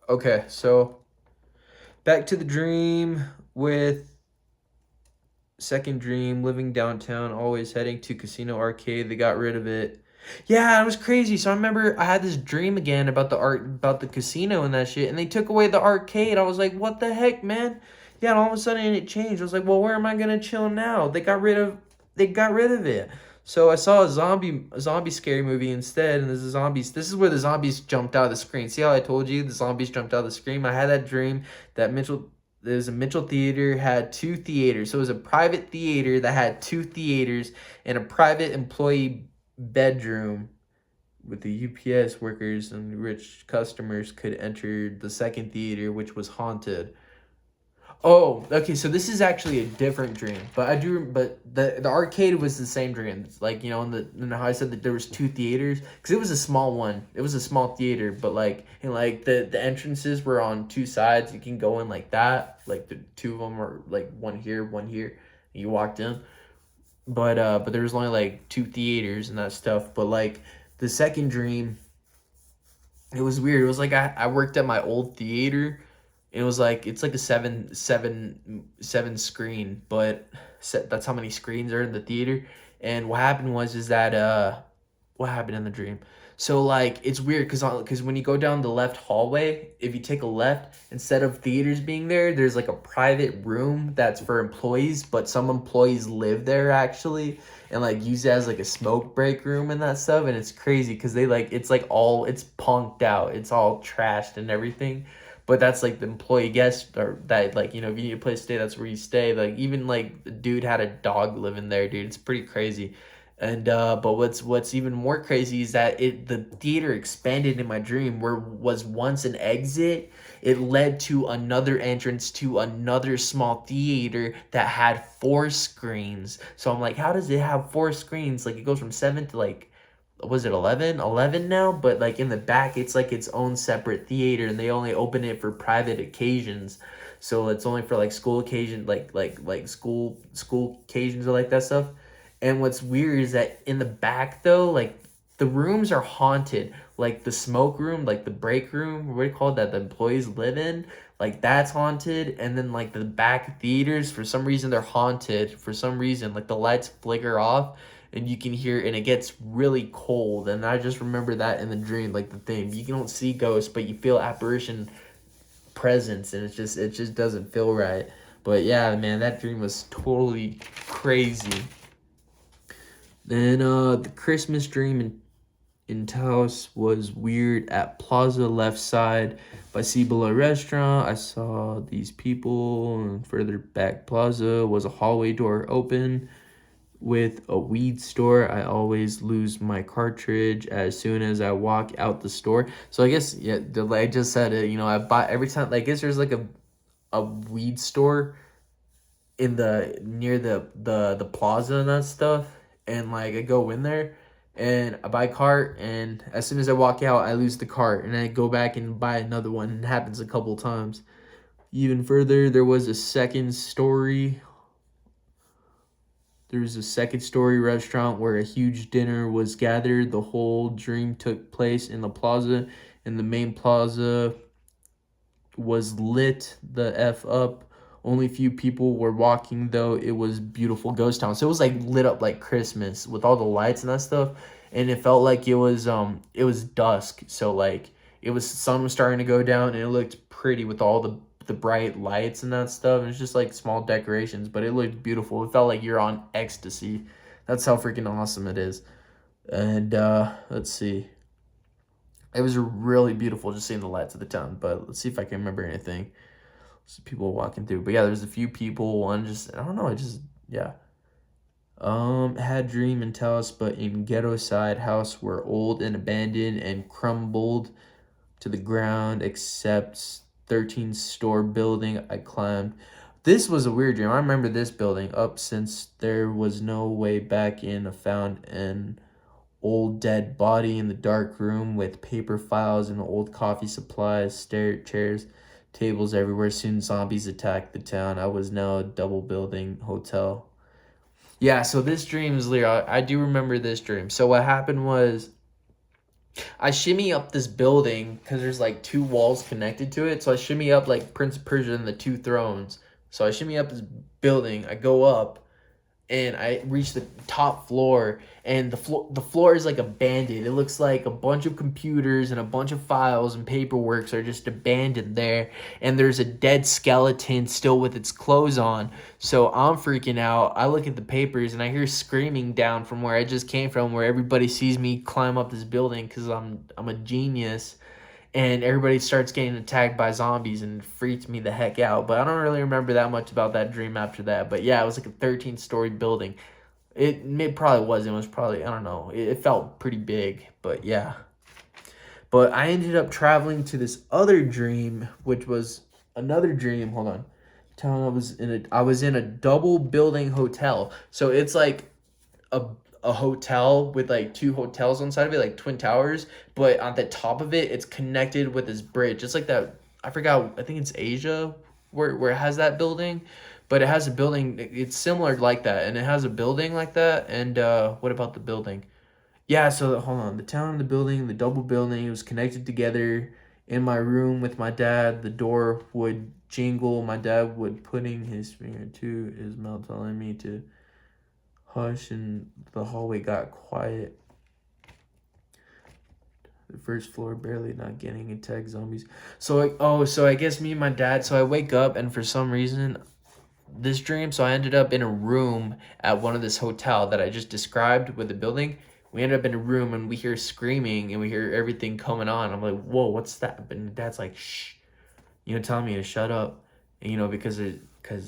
Okay, so back to the dream with second dream, living downtown, always heading to Casino Arcade. They got rid of it. Yeah, it was crazy. So I remember I had this dream again about about the casino and that shit, and they took away the arcade. I was like, what the heck, man? Yeah, and all of a sudden it changed. I was like, well, where am I gonna chill now? They got rid of it. So I saw a zombie scary movie instead, and there's a zombies. This is where the zombies jumped out of the screen. See how I told you the zombies jumped out of the screen? I had that dream that there's a Mitchell Theater had two theaters. So it was a private theater that had two theaters and a private employee bedroom with the UPS workers and rich customers could enter the second theater, which was haunted. Oh, okay. So this is actually a different dream, but but the arcade was the same dream. It's like in the how I said that there was two theaters because it was a small one. It was a small theater, but like the entrances were on two sides. You can go in like that. Like the two of them are like one here, one here. And you walked in, but there was only like two theaters and that stuff. But like the second dream, it was weird. It was like I worked at my old theater. It was like it's like a seven screen, but that's how many screens are in the theater. And what happened was is that what happened in the dream? So like it's weird because when you go down the left hallway, if you take a left, instead of theaters being there, there's like a private room that's for employees, but some employees live there actually and like use it as like a smoke break room and that stuff. And it's crazy because they like it's punked out, it's all trashed and everything. But that's like the employee guest or that like if you need a place to stay, that's where you stay. Like even like the dude had a dog living there, dude. It's pretty crazy. And but what's even more crazy is that the theater expanded in my dream where was once an exit. It led to another entrance to another small theater that had four screens. So I'm like, how does it have four screens? Like it goes from seven to like was it 11 now, but like in the back it's like its own separate theater and they only open it for private occasions, so it's only for like school occasion like school occasions or like that stuff. And what's weird is that in the back though, like the rooms are haunted, like the smoke room, like the break room, what do you call it, that the employees live in, like that's haunted. And then like the back theaters, for some reason they're haunted, for some reason like the lights flicker off and you can hear and it gets really cold. And I just remember that in the dream, like the thing you don't see ghosts but you feel apparition presence, and it just doesn't feel right. But yeah, man, that dream was totally crazy. Then the Christmas dream in Taos was weird. At Plaza left side by Cibola restaurant, I saw these people, and further back Plaza was a hallway door open with a weed store. I always lose my cartridge as soon as I walk out the store. So I guess yeah, I just said it. I buy every time. Like, I guess there's like a weed store in the near the plaza and that stuff, and like I go in there and I buy a cart, and as soon as I walk out, I lose the cart, and I go back and buy another one. And it happens a couple times. Even further, there was a second story restaurant where a huge dinner was gathered. The whole dream took place in the plaza, and the main plaza was lit the F up. Only few people were walking though. It was beautiful ghost town. So it was like lit up like Christmas with all the lights and that stuff. And it felt like it was dusk. So like it was sun was starting to go down and it looked pretty with all the bright lights and that stuff. And it's just like small decorations, but it looked beautiful. It felt like you're on ecstasy. That's how freaking awesome it is. And let's see. It was really beautiful just seeing the lights of the town. But let's see if I can remember anything. Some people walking through. But yeah, there's a few people. One just I don't know. I just yeah. Had dream and Taos, but in ghetto side house were old and abandoned and crumbled to the ground, except 13 store building I climbed. This was a weird dream. I remember this building up since there was no way back in. I found an old dead body in the dark room with paper files and old coffee supplies, chairs, tables everywhere. Soon zombies attacked the town. I was now a double building hotel. Yeah, so this dream is Leo. I do remember this dream. So what happened was I shimmy up this building because there's like two walls connected to it. So I shimmy up like Prince of Persia and the Two Thrones. So I shimmy up this building. I go up and I reach the top floor, and the floor is like abandoned. It looks like a bunch of computers and a bunch of files and paperwork are just abandoned there, and there's a dead skeleton still with its clothes on. So I'm freaking out. I look at the papers and I hear screaming down from where I just came from, where everybody sees me climb up this building because I'm a genius, and everybody starts getting attacked by zombies, and it freaks me the heck out. But I don't really remember that much about that dream after that. But yeah, it was like a 13-story building. It probably wasn't. It was probably, I don't know. It felt pretty big, but yeah. But I ended up traveling to this other dream, which was another dream. Hold on. Telling I was in a double building hotel. So it's like a a hotel with like two hotels on the side of it, like twin towers, but on the top of it, it's connected with this bridge. It's like that. I forgot. I think it's Asia where it has that building, but it has a building. It's similar like that, and it has a building like that. And what about the building? Yeah. So hold on. The town, the building, the double building, it was connected together. In my room with my dad, the door would jingle. My dad would putting his finger to his mouth, telling me to hush, and the hallway got quiet. The first floor barely not getting attacked zombies. So I guess me and my dad. So I wake up, and for some reason, this dream. So I ended up in a room at one of this hotel that I just described with the building. We ended up in a room, and we hear screaming, and we hear everything coming on. I'm like, whoa, what's that? And dad's like, shh, telling me to shut up, and, because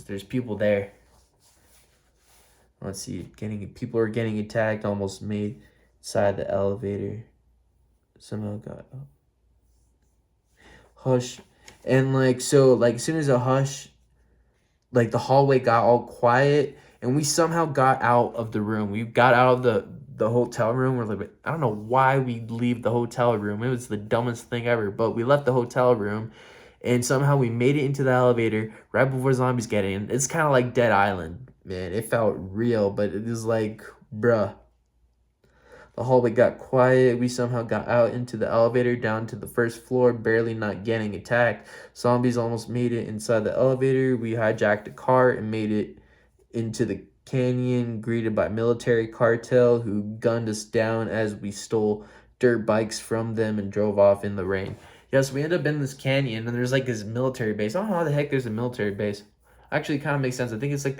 there's people there. Let's see, people are getting attacked. Almost made inside the elevator. Somehow got up. Hush, and as soon as a hush, like the hallway got all quiet, and we somehow got out of the room. We got out of the hotel room. We're like, I don't know why we leave the hotel room. It was the dumbest thing ever, but we left the hotel room, and somehow we made it into the elevator right before zombies get in. It's kind of like Dead Island. Man, it felt real, but it was like, bruh. The hallway got quiet. We somehow got out into the elevator, down to the first floor, barely not getting attacked. Zombies almost made it inside the elevator. We hijacked a car and made it into the canyon, greeted by military cartel who gunned us down as we stole dirt bikes from them and drove off in the rain. Yes, we ended up in this canyon, and there's like this military base. I don't know how the heck there's a military base. Actually, it kind of makes sense. I think it's like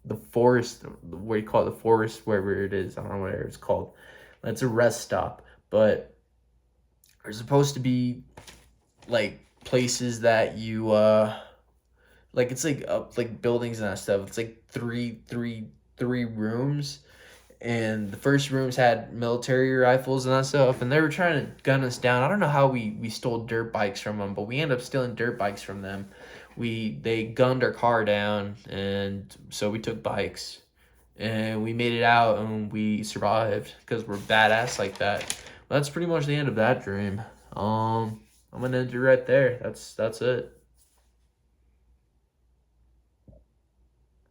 the forest, what do you call it, the forest, wherever it is. I don't know what it's called. That's a rest stop, but there's supposed to be like places that you like, it's like buildings and that stuff. It's like three rooms, and the first rooms had military rifles and that stuff, and they were trying to gun us down. I don't know how we stole dirt bikes from them, but we ended up stealing dirt bikes from them. They gunned our car down, and so we took bikes, and we made it out, and we survived because we're badass like that. That's pretty much the end of that dream. I'm gonna end it right there. That's it.